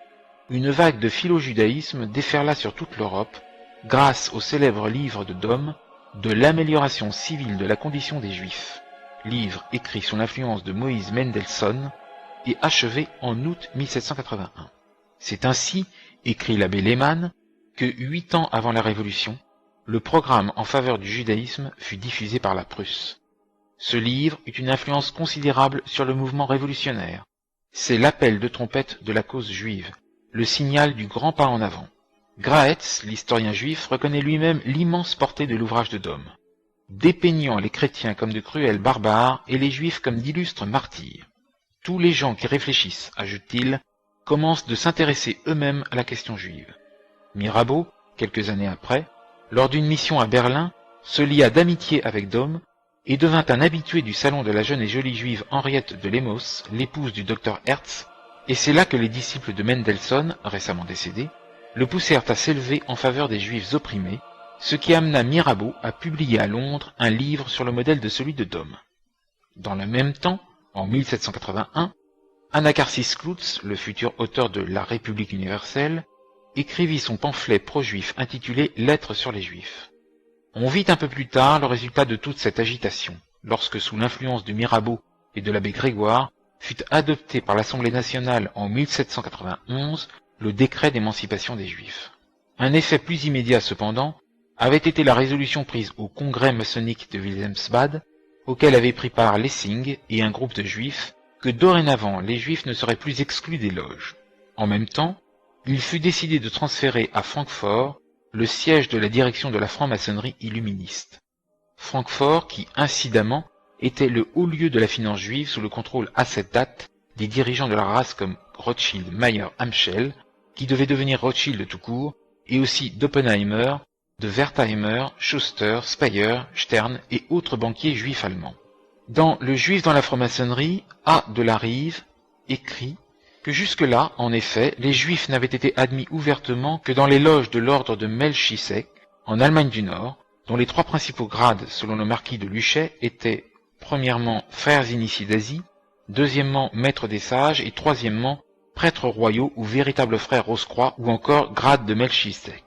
une vague de philo-judaïsme déferla sur toute l'Europe, grâce au célèbre livre de Dom, de l'amélioration civile de la condition des Juifs, livre écrit sous l'influence de Moïse Mendelssohn et achevé en août 1781. C'est ainsi, écrit l'abbé Lehmann, que 8 ans avant la Révolution, le programme en faveur du judaïsme fut diffusé par la Prusse. Ce livre eut une influence considérable sur le mouvement révolutionnaire. C'est l'appel de trompette de la cause juive, le signal du grand pas en avant. Graetz, l'historien juif, reconnaît lui-même l'immense portée de l'ouvrage de Dom, dépeignant les chrétiens comme de cruels barbares et les juifs comme d'illustres martyrs. Tous les gens qui réfléchissent, ajoute-t-il, commencent de s'intéresser eux-mêmes à la question juive. Mirabeau, quelques années après, lors d'une mission à Berlin, se lia d'amitié avec Dom et devint un habitué du salon de la jeune et jolie juive Henriette de Lemos, l'épouse du docteur Hertz, et c'est là que les disciples de Mendelssohn, récemment décédés, le poussèrent à s'élever en faveur des juifs opprimés, ce qui amena Mirabeau à publier à Londres un livre sur le modèle de celui de Dom. Dans le même temps, en 1781, Anacharsis Clootz, le futur auteur de La République universelle, écrivit son pamphlet pro-juif intitulé « Lettres sur les Juifs ». On vit un peu plus tard le résultat de toute cette agitation, lorsque sous l'influence de Mirabeau et de l'abbé Grégoire, fut adopté par l'Assemblée nationale en 1791 le décret d'émancipation des Juifs. Un effet plus immédiat cependant avait été la résolution prise au congrès maçonnique de Wilhelmsbad, auquel avaient pris part Lessing et un groupe de Juifs, que dorénavant les Juifs ne seraient plus exclus des loges. En même temps, il fut décidé de transférer à Francfort le siège de la direction de la franc-maçonnerie illuministe. Francfort qui, incidemment, était le haut lieu de la finance juive sous le contrôle à cette date des dirigeants de la race comme Rothschild, Mayer, Amschel, qui devait devenir Rothschild tout court, et aussi d'Oppenheimer, de Wertheimer, Schuster, Speyer, Stern et autres banquiers juifs allemands. Dans Le Juif dans la franc-maçonnerie, A. de la Rive écrit que jusque-là, en effet, les Juifs n'avaient été admis ouvertement que dans les loges de l'ordre de Melchisedec, en Allemagne du Nord, dont les 3 principaux grades, selon le marquis de Luchet, étaient premièrement frères initiés d'Asie, deuxièmement maîtres des sages et troisièmement prêtres royaux ou véritables frères Rose-Croix ou encore grade de Melchisedec.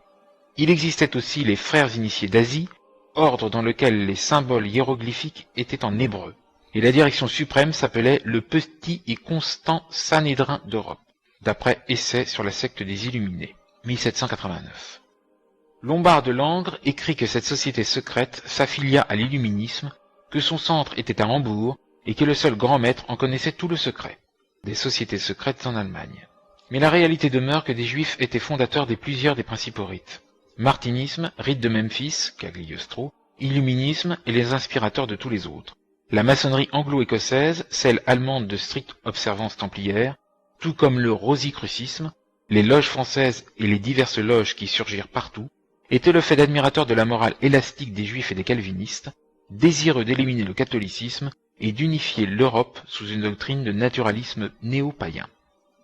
Il existait aussi les frères initiés d'Asie, ordre dans lequel les symboles hiéroglyphiques étaient en hébreu, et la direction suprême s'appelait le Petit et Constant Sanhédrin d'Europe, d'après Essai sur la secte des Illuminés, 1789. Lombard de Langres écrit que cette société secrète s'affilia à l'illuminisme, que son centre était à Hambourg, et que le seul grand maître en connaissait tout le secret. Des sociétés secrètes en Allemagne. Mais la réalité demeure que des Juifs étaient fondateurs des plusieurs des principaux rites. Martinisme, rite de Memphis, Cagliostro, illuminisme et les inspirateurs de tous les autres. La maçonnerie anglo-écossaise, celle allemande de stricte observance templière, tout comme le rosicrucisme, les loges françaises et les diverses loges qui surgirent partout, étaient le fait d'admirateurs de la morale élastique des Juifs et des calvinistes, désireux d'éliminer le catholicisme et d'unifier l'Europe sous une doctrine de naturalisme néo-païen.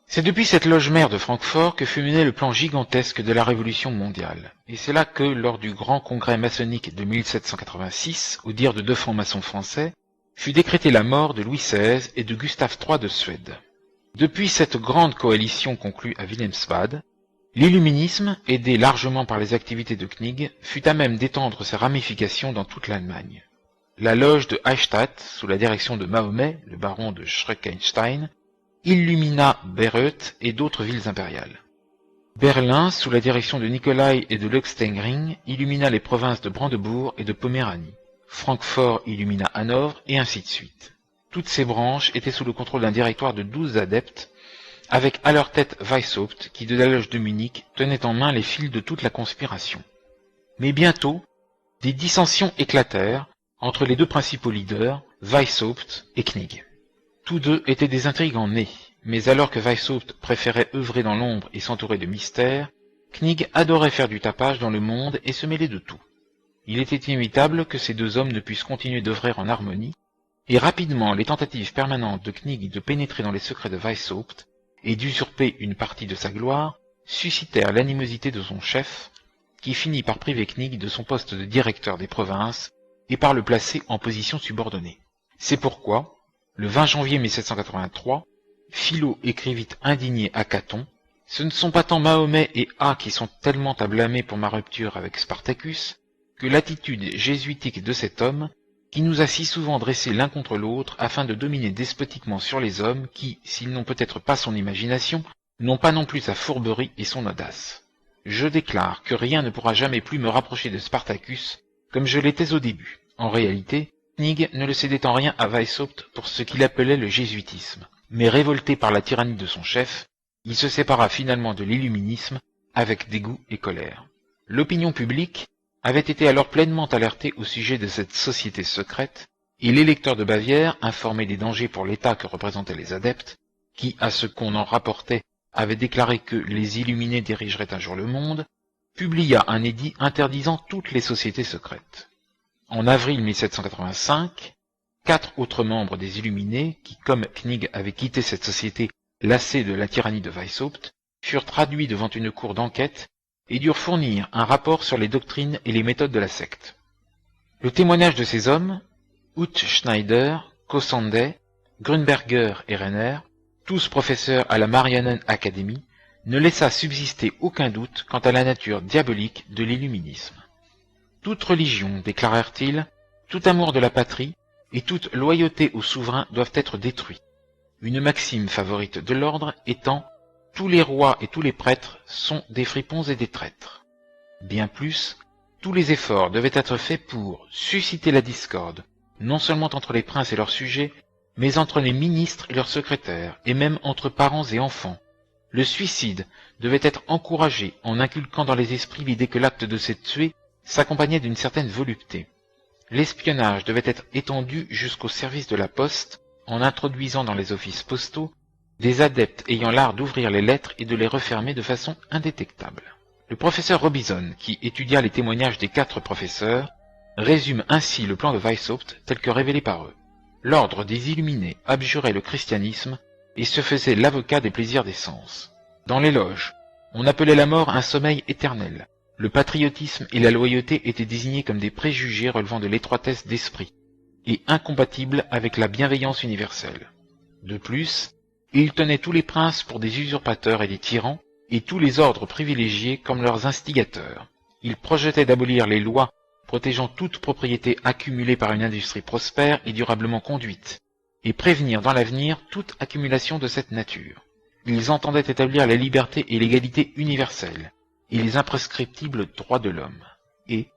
C'est depuis cette loge mère de Francfort que fut mené le plan gigantesque de la Révolution mondiale. Et c'est là que, lors du grand congrès maçonnique de 1786, au dire de 2 francs-maçons français, fut décrétée la mort de Louis XVI et de Gustave III de Suède. Depuis cette grande coalition conclue à Wilhelmsbad, l'illuminisme, aidé largement par les activités de Knig, fut à même d'étendre ses ramifications dans toute l'Allemagne. La loge de Eichstätt, sous la direction de Mahomet, le baron de Schreckenstein, illumina Bayreuth et d'autres villes impériales. Berlin, sous la direction de Nicolai et de Leuchtenring, illumina les provinces de Brandebourg et de Poméranie. Francfort illumina Hanovre, et ainsi de suite. Toutes ces branches étaient sous le contrôle d'un directoire de 12 adeptes, avec à leur tête Weishaupt, qui de la loge de Munich tenait en main les fils de toute la conspiration. Mais bientôt, des dissensions éclatèrent, entre les deux principaux leaders, Weishaupt et Knigge. Tous deux étaient des intrigants nés, mais alors que Weishaupt préférait œuvrer dans l'ombre et s'entourer de mystères, Knigge adorait faire du tapage dans le monde et se mêler de tout. Il était inévitable que ces deux hommes ne puissent continuer d'œuvrer en harmonie, et rapidement les tentatives permanentes de Knigge de pénétrer dans les secrets de Weishaupt et d'usurper une partie de sa gloire suscitèrent l'animosité de son chef, qui finit par priver Knigge de son poste de directeur des provinces et par le placer en position subordonnée. C'est pourquoi, le 20 janvier 1783, Philo écrivit indigné à Caton: « Ce ne sont pas tant Mahomet et A qui sont tellement à blâmer pour ma rupture avec Spartacus, que l'attitude jésuitique de cet homme, qui nous a si souvent dressés l'un contre l'autre afin de dominer despotiquement sur les hommes qui, s'ils n'ont peut-être pas son imagination, n'ont pas non plus sa fourberie et son audace. Je déclare que rien ne pourra jamais plus me rapprocher de Spartacus, comme je l'étais au début. » En réalité, Knigge ne le cédait en rien à Weishaupt pour ce qu'il appelait le jésuitisme, mais révolté par la tyrannie de son chef, il se sépara finalement de l'illuminisme avec dégoût et colère. L'opinion publique avait été alors pleinement alertée au sujet de cette société secrète, et l'électeur de Bavière, informé des dangers pour l'État que représentaient les adeptes, qui, à ce qu'on en rapportait, avait déclaré que les illuminés dirigeraient un jour le monde, publia un édit interdisant toutes les sociétés secrètes. En avril 1785, 4 autres membres des Illuminés, qui, comme Knigge, avaient quitté cette société lassés de la tyrannie de Weishaupt, furent traduits devant une cour d'enquête et durent fournir un rapport sur les doctrines et les méthodes de la secte. Le témoignage de ces hommes, Hutschneider, Cossandet, Grünberger et Renner, tous professeurs à la Marianen Academy, ne laissa subsister aucun doute quant à la nature diabolique de l'illuminisme. Toute religion, déclarèrent-ils, tout amour de la patrie et toute loyauté au souverain doivent être détruits. Une maxime favorite de l'ordre étant « tous les rois et tous les prêtres sont des fripons et des traîtres ». Bien plus, tous les efforts devaient être faits pour susciter la discorde, non seulement entre les princes et leurs sujets, mais entre les ministres et leurs secrétaires, et même entre parents et enfants. Le suicide devait être encouragé en inculquant dans les esprits l'idée que l'acte de se tuer s'accompagnait d'une certaine volupté. L'espionnage devait être étendu jusqu'au service de la poste, en introduisant dans les offices postaux des adeptes ayant l'art d'ouvrir les lettres et de les refermer de façon indétectable. Le professeur Robison, qui étudia les témoignages des 4 professeurs, résume ainsi le plan de Weishaupt tel que révélé par eux. L'ordre des Illuminés abjurait le christianisme et se faisait l'avocat des plaisirs des sens. Dans les loges, on appelait la mort un sommeil éternel. Le patriotisme et la loyauté étaient désignés comme des préjugés relevant de l'étroitesse d'esprit, et incompatibles avec la bienveillance universelle. De plus, ils tenaient tous les princes pour des usurpateurs et des tyrans, et tous les ordres privilégiés comme leurs instigateurs. Ils projetaient d'abolir les lois protégeant toute propriété accumulée par une industrie prospère et durablement conduite, et prévenir dans l'avenir toute accumulation de cette nature. Ils entendaient établir la liberté et l'égalité universelle, et les imprescriptibles droits de l'homme. Et,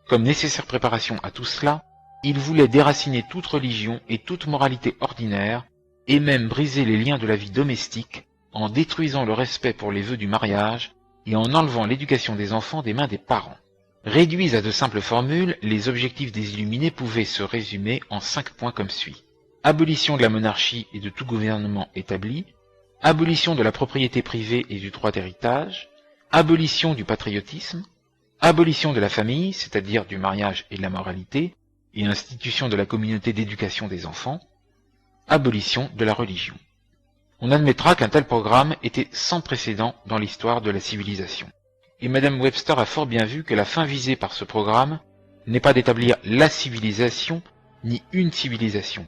comme nécessaire préparation à tout cela, ils voulaient déraciner toute religion et toute moralité ordinaire, et même briser les liens de la vie domestique, en détruisant le respect pour les vœux du mariage, et en enlevant l'éducation des enfants des mains des parents. Réduits à de simples formules, les objectifs des Illuminés pouvaient se résumer en 5 points comme suit. Abolition de la monarchie et de tout gouvernement établi, abolition de la propriété privée et du droit d'héritage, abolition du patriotisme, abolition de la famille, c'est-à-dire du mariage et de la moralité, et institution de la communauté d'éducation des enfants, abolition de la religion. On admettra qu'un tel programme était sans précédent dans l'histoire de la civilisation. Et Madame Webster a fort bien vu que la fin visée par ce programme n'est pas d'établir la civilisation, ni une civilisation.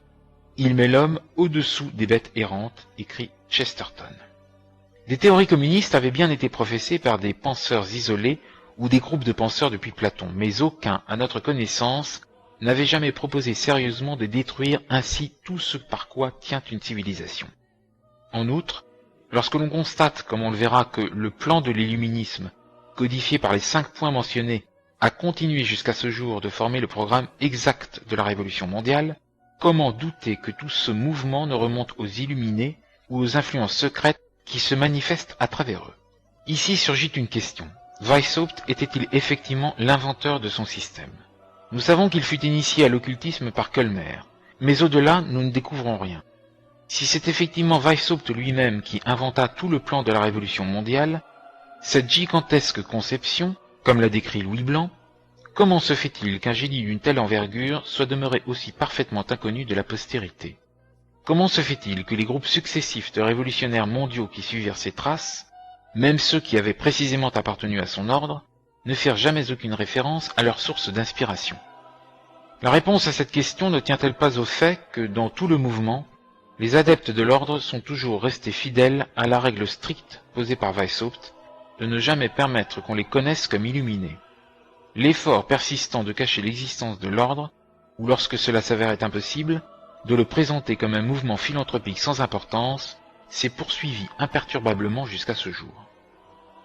Il met l'homme au-dessous des bêtes errantes, écrit Chesterton. Des théories communistes avaient bien été professées par des penseurs isolés ou des groupes de penseurs depuis Platon, mais aucun, à notre connaissance, n'avait jamais proposé sérieusement de détruire ainsi tout ce par quoi tient une civilisation. En outre, lorsque l'on constate, comme on le verra, que le plan de l'illuminisme, codifié par les 5 points mentionnés, a continué jusqu'à ce jour de former le programme exact de la Révolution mondiale, comment douter que tout ce mouvement ne remonte aux Illuminés ou aux influences secrètes qui se manifestent à travers eux? Ici surgit une question. Weishaupt était-il effectivement l'inventeur de son système? Nous savons qu'il fut initié à l'occultisme par Kölmer, mais au-delà, nous ne découvrons rien. Si c'est effectivement Weishaupt lui-même qui inventa tout le plan de la Révolution mondiale, cette gigantesque conception, comme l'a décrit Louis Blanc, comment se fait-il qu'un génie d'une telle envergure soit demeuré aussi parfaitement inconnu de la postérité? Comment se fait-il que les groupes successifs de révolutionnaires mondiaux qui suivirent ses traces, même ceux qui avaient précisément appartenu à son ordre, ne firent jamais aucune référence à leur source d'inspiration? La réponse à cette question ne tient-elle pas au fait que, dans tout le mouvement, les adeptes de l'ordre sont toujours restés fidèles à la règle stricte posée par Weishaupt de ne jamais permettre qu'on les connaisse comme illuminés? L'effort persistant de cacher l'existence de l'ordre, ou lorsque cela s'avérait impossible, de le présenter comme un mouvement philanthropique sans importance, s'est poursuivi imperturbablement jusqu'à ce jour.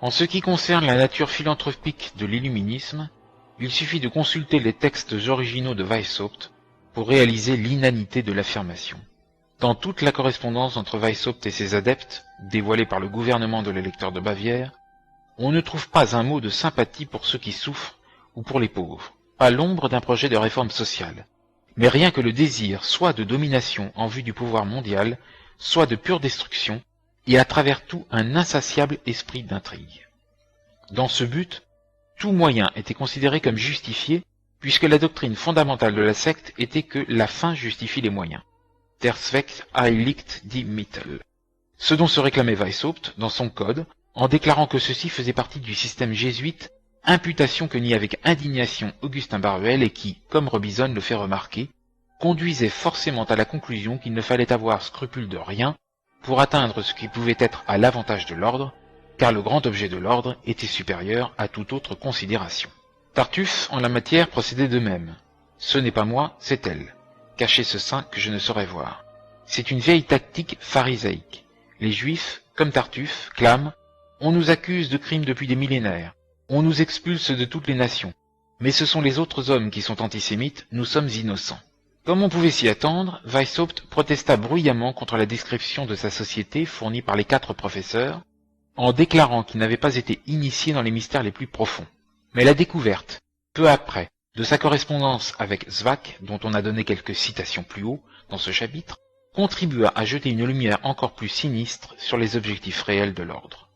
En ce qui concerne la nature philanthropique de l'illuminisme, il suffit de consulter les textes originaux de Weishaupt pour réaliser l'inanité de l'affirmation. Dans toute la correspondance entre Weishaupt et ses adeptes, dévoilée par le gouvernement de l'électeur de Bavière, on ne trouve pas un mot de sympathie pour ceux qui souffrent ou pour les pauvres, pas l'ombre d'un projet de réforme sociale, mais rien que le désir soit de domination en vue du pouvoir mondial, soit de pure destruction, et à travers tout un insatiable esprit d'intrigue. Dans ce but, tout moyen était considéré comme justifié, puisque la doctrine fondamentale de la secte était que la fin justifie les moyens. Der Zweck heiligt die Mittel. Ce dont se réclamait Weishaupt dans son code, en déclarant que ceci faisait partie du système jésuite, imputation que nie avec indignation Augustin Baruel et qui, comme Robison le fait remarquer, conduisait forcément à la conclusion qu'il ne fallait avoir scrupule de rien pour atteindre ce qui pouvait être à l'avantage de l'ordre, car le grand objet de l'ordre était supérieur à toute autre considération. Tartuffe, en la matière, procédait de même. Ce n'est pas moi, c'est elle. Cachez ce sein que je ne saurais voir. C'est une vieille tactique pharisaïque. Les Juifs, comme Tartuffe, clament « On nous accuse de crimes depuis des millénaires. On nous expulse de toutes les nations. Mais ce sont les autres hommes qui sont antisémites, nous sommes innocents. » Comme on pouvait s'y attendre, Weishaupt protesta bruyamment contre la description de sa société fournie par les 4 professeurs, en déclarant qu'il n'avait pas été initié dans les mystères les plus profonds. Mais la découverte, peu après, de sa correspondance avec Zwack, dont on a donné quelques citations plus haut dans ce chapitre, contribua à jeter une lumière encore plus sinistre sur les objectifs réels de l'ordre.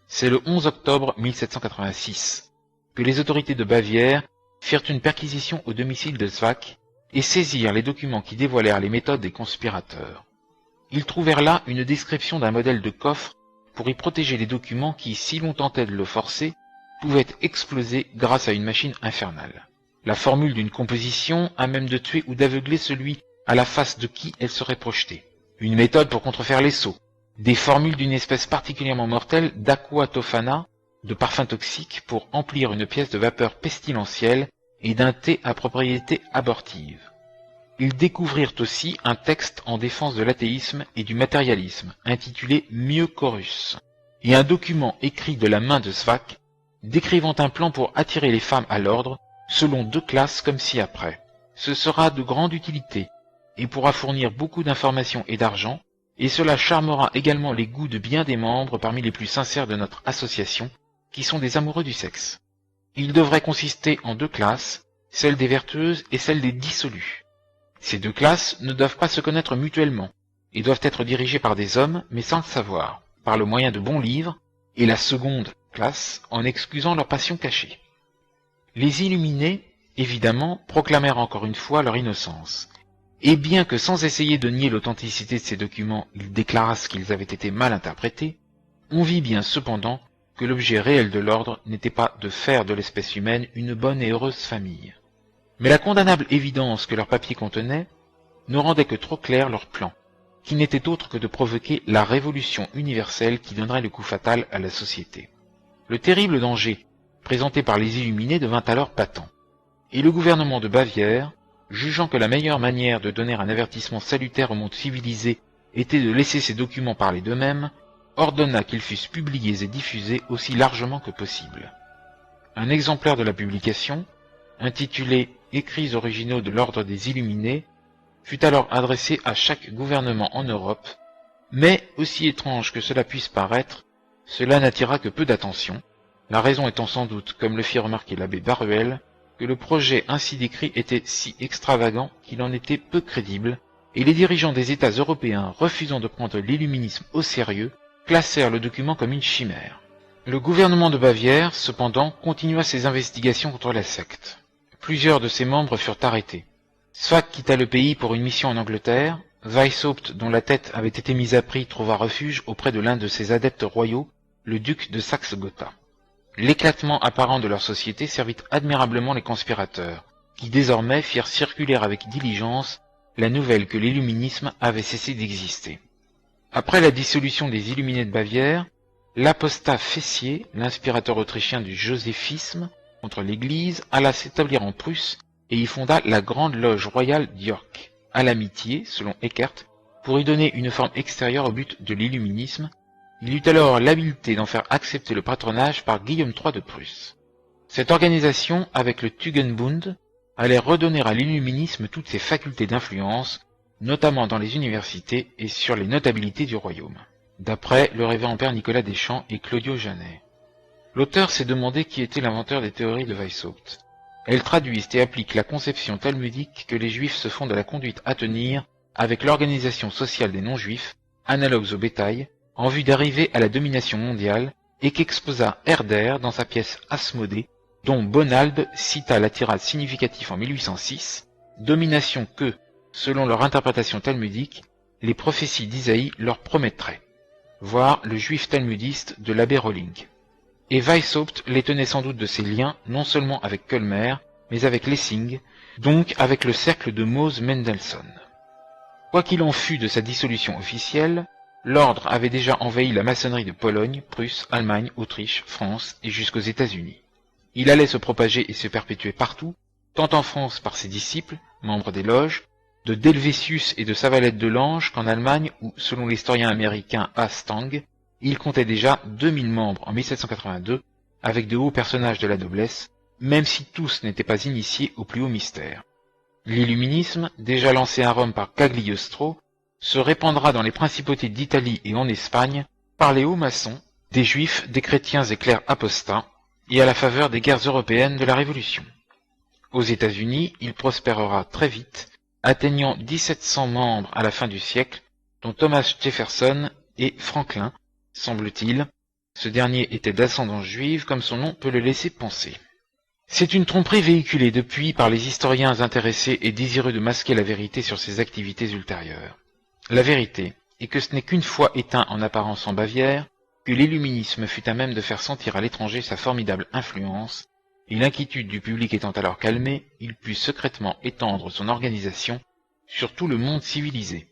C'est le 11 octobre 1786 que les autorités de Bavière firent une perquisition au domicile de Zwack et saisirent les documents qui dévoilèrent les méthodes des conspirateurs. Ils trouvèrent là une description d'un modèle de coffre pour y protéger les documents qui, si l'on tentait de le forcer, pouvaient exploser grâce à une machine infernale. La formule d'une composition à même de tuer ou d'aveugler celui à la face de qui elle serait projetée. Une méthode pour contrefaire les sots. Des formules d'une espèce particulièrement mortelle d'aquatofana, de parfum toxique pour emplir une pièce de vapeur pestilentielle et d'un thé à propriété abortive. Ils découvrirent aussi un texte en défense de l'athéisme et du matérialisme, intitulé Myochorus, et un document écrit de la main de Zwack, décrivant un plan pour attirer les femmes à l'ordre, selon 2 classes comme ci-après. Ce sera de grande utilité, et pourra fournir beaucoup d'informations et d'argent, et cela charmera également les goûts de bien des membres parmi les plus sincères de notre association, qui sont des amoureux du sexe. Il devrait consister en 2 classes, celle des vertueuses et celle des dissolues. Ces 2 classes ne doivent pas se connaître mutuellement, et doivent être dirigées par des hommes, mais sans le savoir, par le moyen de bons livres, et la seconde classe en excusant leurs passions cachées. Les illuminés, évidemment, proclamèrent encore une fois leur innocence, et bien que sans essayer de nier l'authenticité de ces documents, ils déclarassent qu'ils avaient été mal interprétés, on vit bien cependant que l'objet réel de l'ordre n'était pas de faire de l'espèce humaine une bonne et heureuse famille. Mais la condamnable évidence que leurs papiers contenaient ne rendait que trop clair leur plan, qui n'était autre que de provoquer la révolution universelle qui donnerait le coup fatal à la société. Le terrible danger présenté par les Illuminés devint alors patent, et le gouvernement de Bavière, jugeant que la meilleure manière de donner un avertissement salutaire au monde civilisé était de laisser ces documents parler d'eux-mêmes, ordonna qu'ils fussent publiés et diffusés aussi largement que possible. Un exemplaire de la publication, intitulé « Écrits originaux de l'ordre des Illuminés », fut alors adressé à chaque gouvernement en Europe, mais, aussi étrange que cela puisse paraître, cela n'attira que peu d'attention, la raison étant sans doute, comme le fit remarquer l'abbé Baruel, que le projet ainsi décrit était si extravagant qu'il en était peu crédible, et les dirigeants des États européens, refusant de prendre l'illuminisme au sérieux, classèrent le document comme une chimère. Le gouvernement de Bavière, cependant, continua ses investigations contre la secte. Plusieurs de ses membres furent arrêtés. Zweig quitta le pays pour une mission en Angleterre. Weishaupt, dont la tête avait été mise à prix, trouva refuge auprès de l'un de ses adeptes royaux, le duc de Saxe-Gotha. L'éclatement apparent de leur société servit admirablement les conspirateurs, qui désormais firent circuler avec diligence la nouvelle que l'illuminisme avait cessé d'exister. Après la dissolution des Illuminés de Bavière, l'apostat Fessier, l'inspirateur autrichien du joséphisme contre l'Église, alla s'établir en Prusse et y fonda la Grande Loge royale d'York, à l'amitié, selon Eckert, pour y donner une forme extérieure au but de l'illuminisme. Il eut alors l'habileté d'en faire accepter le patronage par Guillaume III de Prusse. Cette organisation, avec le Tugendbund, allait redonner à l'illuminisme toutes ses facultés d'influence, notamment dans les universités et sur les notabilités du royaume, d'après le révérend père Nicolas Deschamps et Claudio Janet. L'auteur s'est demandé qui était l'inventeur des théories de Weishaupt. Elles traduisent et appliquent la conception talmudique que les juifs se font de la conduite à tenir avec l'organisation sociale des non-juifs, analogues au bétail, en vue d'arriver à la domination mondiale, et qu'exposa Herder dans sa pièce Asmodée, dont Bonald cita la tirade significative en 1806, domination que, selon leur interprétation talmudique, les prophéties d'Isaïe leur promettraient. Voir le juif talmudiste de l'abbé Rolling. Et Weishaupt les tenait sans doute de ses liens non seulement avec Kölmer, mais avec Lessing, donc avec le cercle de Mose-Mendelssohn. Quoi qu'il en fût de sa dissolution officielle, l'ordre avait déjà envahi la maçonnerie de Pologne, Prusse, Allemagne, Autriche, France et jusqu'aux États-Unis. Il allait se propager et se perpétuer partout, tant en France par ses disciples, membres des loges, de Delvétius et de Savalette de Lange qu'en Allemagne où, selon l'historien américain A. Stang, il comptait déjà 2000 membres en 1782, avec de hauts personnages de la noblesse, même si tous n'étaient pas initiés au plus haut mystère. L'illuminisme, déjà lancé à Rome par Cagliostro, se répandra dans les principautés d'Italie et en Espagne par les hauts maçons, des juifs, des chrétiens et clercs apostats, et à la faveur des guerres européennes de la Révolution. Aux États-Unis, il prospérera très vite, atteignant 1700 membres à la fin du siècle, dont Thomas Jefferson et Franklin, semble-t-il. Ce dernier était d'ascendance juive, comme son nom peut le laisser penser. C'est une tromperie véhiculée depuis par les historiens intéressés et désireux de masquer la vérité sur ses activités ultérieures. La vérité est que ce n'est qu'une fois éteint en apparence en Bavière, que l'illuminisme fut à même de faire sentir à l'étranger sa formidable influence, et l'inquiétude du public étant alors calmée, il put secrètement étendre son organisation sur tout le monde civilisé.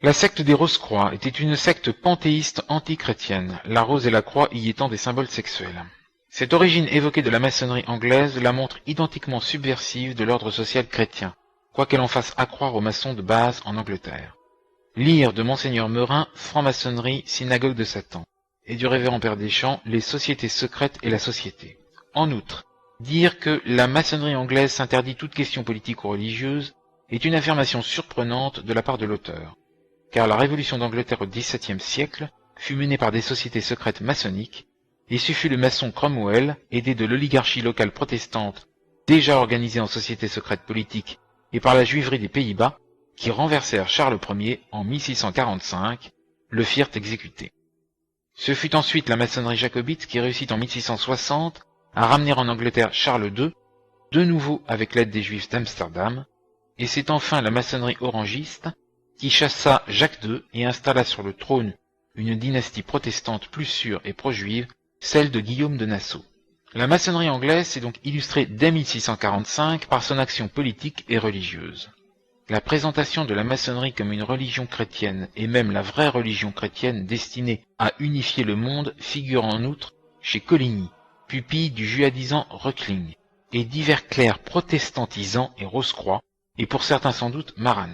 La secte des Rose-Croix était une secte panthéiste anti-chrétienne, la rose et la croix y étant des symboles sexuels. Cette origine évoquée de la maçonnerie anglaise la montre identiquement subversive de l'ordre social chrétien, quoiqu'elle en fasse accroire aux maçons de base en Angleterre. Lire de Monseigneur Meurin, Franc-maçonnerie, synagogue de Satan, et du révérend père Deschamps, les sociétés secrètes et la société. En outre, dire que la maçonnerie anglaise s'interdit toute question politique ou religieuse est une affirmation surprenante de la part de l'auteur, car la révolution d'Angleterre au XVIIe siècle fut menée par des sociétés secrètes maçonniques, et ce fut le maçon Cromwell, aidé de l'oligarchie locale protestante, déjà organisée en société secrète politique, et par la juiverie des Pays-Bas, qui renversèrent Charles Ier en 1645, le firent exécuter. Ce fut ensuite la maçonnerie jacobite qui réussit en 1660 à ramener en Angleterre Charles II, de nouveau avec l'aide des Juifs d'Amsterdam, et c'est enfin la maçonnerie orangiste qui chassa Jacques II et installa sur le trône une dynastie protestante plus sûre et pro-juive, celle de Guillaume de Nassau. La maçonnerie anglaise s'est donc illustrée dès 1645 par son action politique et religieuse. La présentation de la maçonnerie comme une religion chrétienne, et même la vraie religion chrétienne destinée à unifier le monde, figure en outre chez Coligny, pupille du judaïsant Röckling, et divers clercs protestantisants et Rose-Croix, et pour certains sans doute Maran.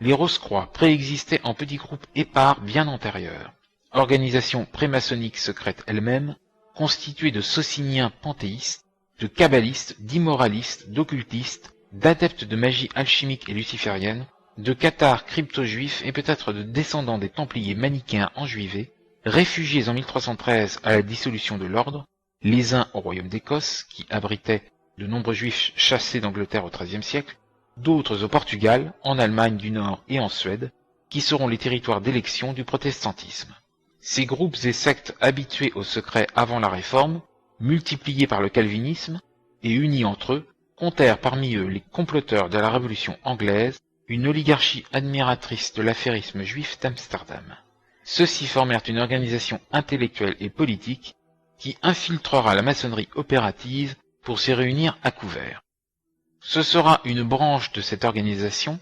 Les Rose-Croix préexistaient en petits groupes épars bien antérieurs, organisation prémaçonnique secrète elle-même, constituée de sociniens panthéistes, de kabbalistes, d'immoralistes, d'occultistes, d'adeptes de magie alchimique et luciférienne, de cathares crypto-juifs et peut-être de descendants des Templiers manichéens enjuivés, réfugiés en 1313 à la dissolution de l'ordre, les uns au royaume d'Écosse, qui abritait de nombreux juifs chassés d'Angleterre au XIIIe siècle, d'autres au Portugal, en Allemagne du Nord et en Suède, qui seront les territoires d'élection du protestantisme. Ces groupes et sectes habitués au secret avant la Réforme, multipliés par le calvinisme et unis entre eux, comptèrent parmi eux les comploteurs de la Révolution anglaise, une oligarchie admiratrice de l'affairisme juif d'Amsterdam. Ceux-ci formèrent une organisation intellectuelle et politique qui infiltrera la maçonnerie opérative pour s'y réunir à couvert. Ce sera une branche de cette organisation,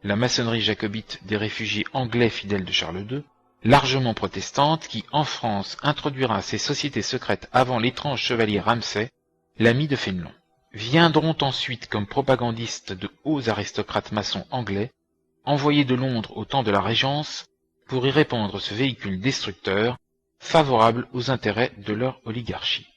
la maçonnerie jacobite des réfugiés anglais fidèles de Charles II, largement protestante, qui en France introduira ces sociétés secrètes avant l'étrange chevalier Ramsay, l'ami de Fénelon. Viendront ensuite comme propagandistes de hauts aristocrates maçons anglais, envoyés de Londres au temps de la Régence, pour y répandre ce véhicule destructeur, favorable aux intérêts de leur oligarchie.